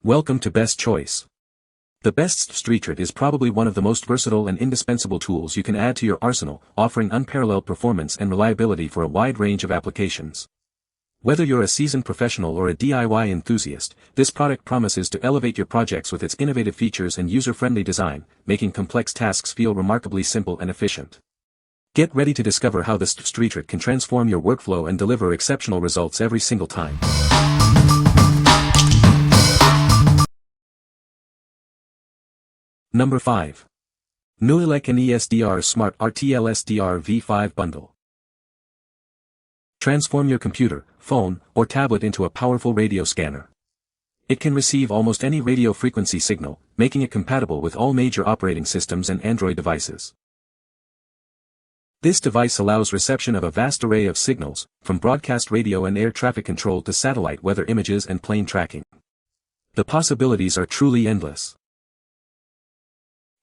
Welcome to Best Choice. The Sdfsdretret is probably one of the most versatile and indispensable tools you can add to your arsenal, offering unparalleled performance and reliability for a wide range of applications. Whether you're a seasoned professional or a DIY enthusiast, this product promises to elevate your projects with its innovative features and user-friendly design, making complex tasks feel remarkably simple and efficient. Get ready to discover how the Sdfsdretret can transform your workflow and deliver exceptional results every single time. Number 5. Nooelec NESDR Smart RTL-SDR V5 Bundle. Transform your computer, phone, or tablet into a powerful radio scanner. It can receive almost any radio frequency signal, making it compatible with all major operating systems and Android devices. This device allows reception of a vast array of signals, from broadcast radio and air traffic control to satellite weather images and plane tracking. The possibilities are truly endless.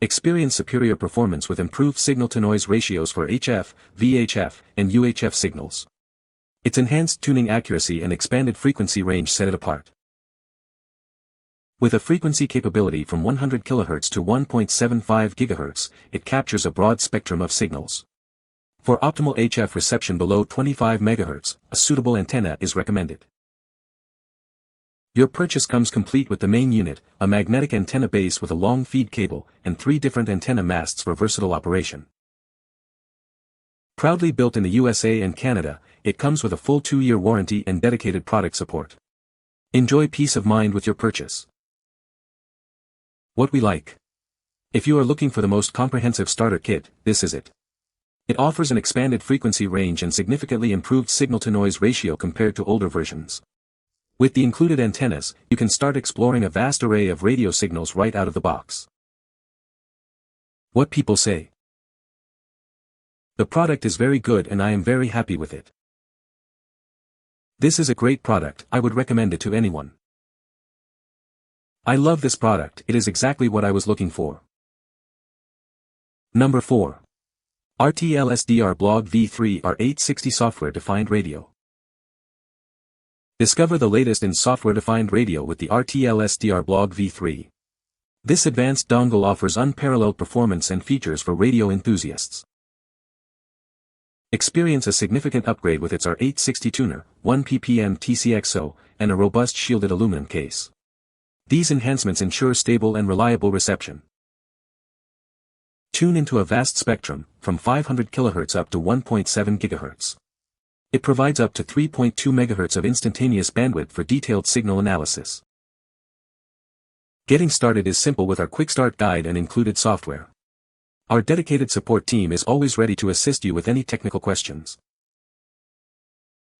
Experience superior performance with improved signal-to-noise ratios for HF, VHF, and UHF signals. Its enhanced tuning accuracy and expanded frequency range set it apart. With a frequency capability from 100 kHz to 1.75 GHz, it captures a broad spectrum of signals. For optimal HF reception below 25 MHz, a suitable antenna is recommended. Your purchase comes complete with the main unit, a magnetic antenna base with a long feed cable, and 3 different antenna masts for versatile operation. Proudly built in the USA and Canada, it comes with a full 2-year warranty and dedicated product support. Enjoy peace of mind with your purchase. What we like. If you are looking for the most comprehensive starter kit, this is it. It offers an expanded frequency range and significantly improved signal-to-noise ratio compared to older versions. With the included antennas, you can start exploring a vast array of radio signals right out of the box. What people say. The product is very good and I am very happy with it. This is a great product, I would recommend it to anyone. I love this product, it is exactly what I was looking for. Number 4. RTL-SDR Blog V3 R860 Software-Defined Radio. Discover the latest in software-defined radio with the RTL-SDR Blog V3. This advanced dongle offers unparalleled performance and features for radio enthusiasts. Experience a significant upgrade with its R860 tuner, 1 ppm TCXO, and a robust shielded aluminum case. These enhancements ensure stable and reliable reception. Tune into a vast spectrum, from 500 kHz up to 1.7 GHz. It provides up to 3.2 MHz of instantaneous bandwidth for detailed signal analysis. Getting started is simple with our Quick Start Guide and included software. Our dedicated support team is always ready to assist you with any technical questions.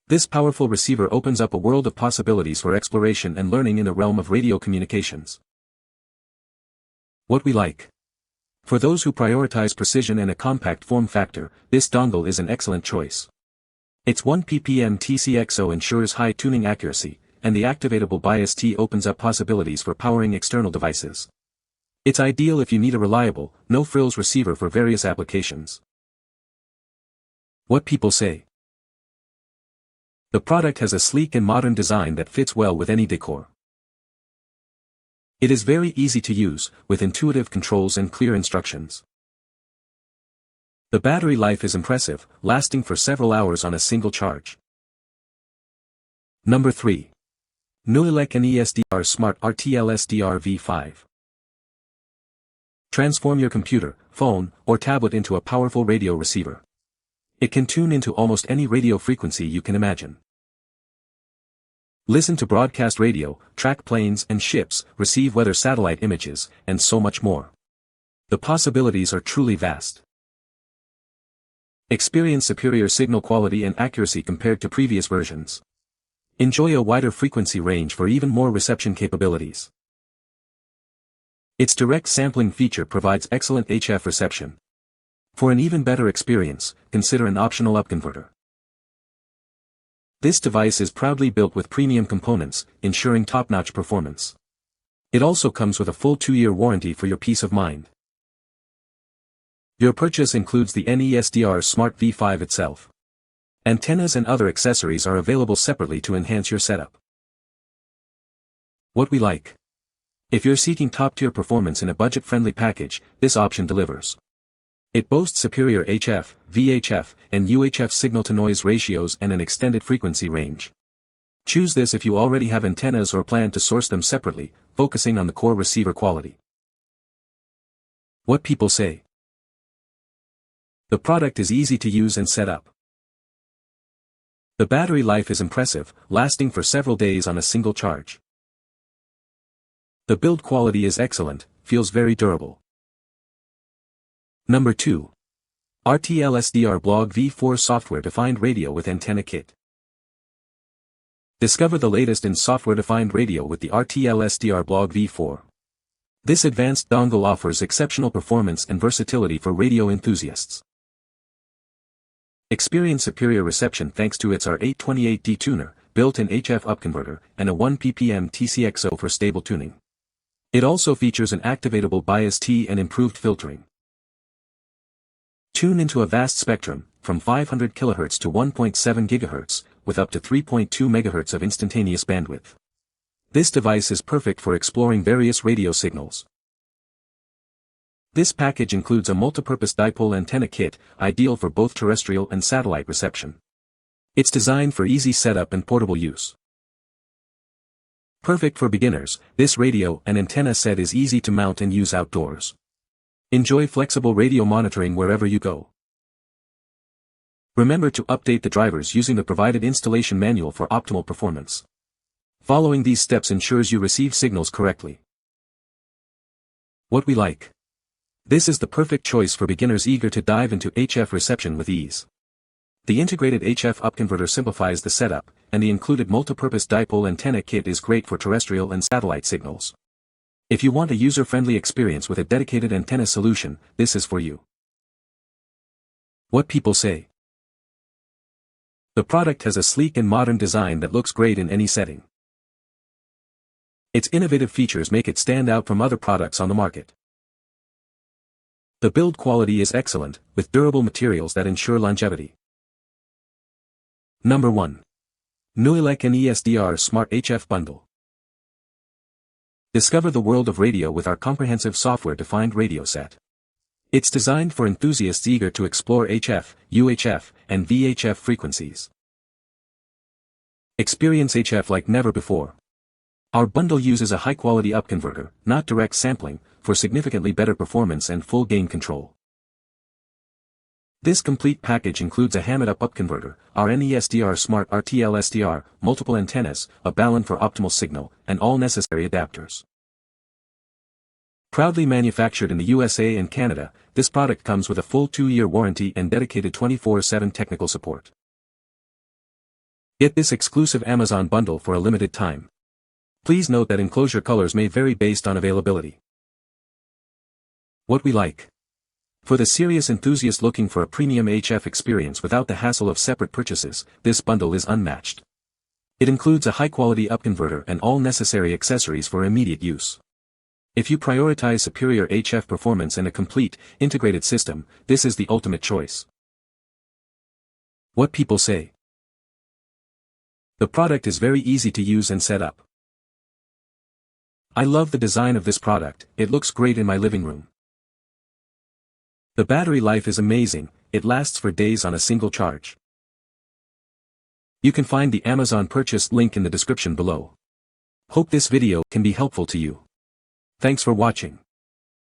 This powerful receiver opens up a world of possibilities for exploration and learning in the realm of radio communications. What we like. For those who prioritize precision and a compact form factor, this dongle is an excellent choice. Its 1 ppm TCXO ensures high tuning accuracy, and the activatable bias T opens up possibilities for powering external devices. It's ideal if you need a reliable, no-frills receiver for various applications. What people say. The product has a sleek and modern design that fits well with any decor. It is very easy to use, with intuitive controls and clear instructions. The battery life is impressive, lasting for several hours on a single charge. Number 3. Nooelec NESDR Smart RTL-SDR V5. Transform your computer, phone, or tablet into a powerful radio receiver. It can tune into almost any radio frequency you can imagine. Listen to broadcast radio, track planes and ships, receive weather satellite images, and so much more. The possibilities are truly vast. Experience superior signal quality and accuracy compared to previous versions. Enjoy a wider frequency range for even more reception capabilities. Its direct sampling feature provides excellent HF reception. For an even better experience, consider an optional upconverter. This device is proudly built with premium components, ensuring top-notch performance. It also comes with a full 2-year warranty for your peace of mind. Your purchase includes the NESDR Smart V5 itself. Antennas and other accessories are available separately to enhance your setup. What we like. If you're seeking top-tier performance in a budget-friendly package, this option delivers. It boasts superior HF, VHF, and UHF signal-to-noise ratios and an extended frequency range. Choose this if you already have antennas or plan to source them separately, focusing on the core receiver quality. What people say. The product is easy to use and set up. The battery life is impressive, lasting for several days on a single charge. The build quality is excellent, feels very durable. Number 2. RTL-SDR Blog V4 Software-Defined Radio with Antenna Kit. Discover the latest in software-defined radio with the RTL-SDR Blog V4. This advanced dongle offers exceptional performance and versatility for radio enthusiasts. Experience superior reception thanks to its R828D tuner, built-in HF upconverter, and a 1 ppm TCXO for stable tuning. It also features an activatable bias T and improved filtering. Tune into a vast spectrum, from 500 kHz to 1.7 GHz, with up to 3.2 MHz of instantaneous bandwidth. This device is perfect for exploring various radio signals. This package includes a multipurpose dipole antenna kit, ideal for both terrestrial and satellite reception. It's designed for easy setup and portable use. Perfect for beginners, this radio and antenna set is easy to mount and use outdoors. Enjoy flexible radio monitoring wherever you go. Remember to update the drivers using the provided installation manual for optimal performance. Following these steps ensures you receive signals correctly. What we like. This is the perfect choice for beginners eager to dive into HF reception with ease. The integrated HF upconverter simplifies the setup, and the included multipurpose dipole antenna kit is great for terrestrial and satellite signals. If you want a user-friendly experience with a dedicated antenna solution, this is for you. What people say. The product has a sleek and modern design that looks great in any setting. Its innovative features make it stand out from other products on the market. The build quality is excellent, with durable materials that ensure longevity. Number 1. Nooelec NESDR Smart HF Bundle. Discover the world of radio with our comprehensive software-defined radio set. It's designed for enthusiasts eager to explore HF, UHF, and VHF frequencies. Experience HF like never before. Our bundle uses a high-quality upconverter, not direct sampling, for significantly better performance and full gain control. This complete package includes a hammered-up upconverter, our NESDR Smart RTL-SDR, multiple antennas, a balun for optimal signal, and all necessary adapters. Proudly manufactured in the USA and Canada, this product comes with a full 2-year warranty and dedicated 24/7 technical support. Get this exclusive Amazon bundle for a limited time. Please note that enclosure colors may vary based on availability. What we like. For the serious enthusiast looking for a premium HF experience without the hassle of separate purchases, this bundle is unmatched. It includes a high-quality upconverter and all necessary accessories for immediate use. If you prioritize superior HF performance and a complete, integrated system, this is the ultimate choice. What people say. The product is very easy to use and set up. I love the design of this product, it looks great in my living room. The battery life is amazing, it lasts for days on a single charge. You can find the Amazon purchase link in the description below. Hope this video can be helpful to you. Thanks for watching.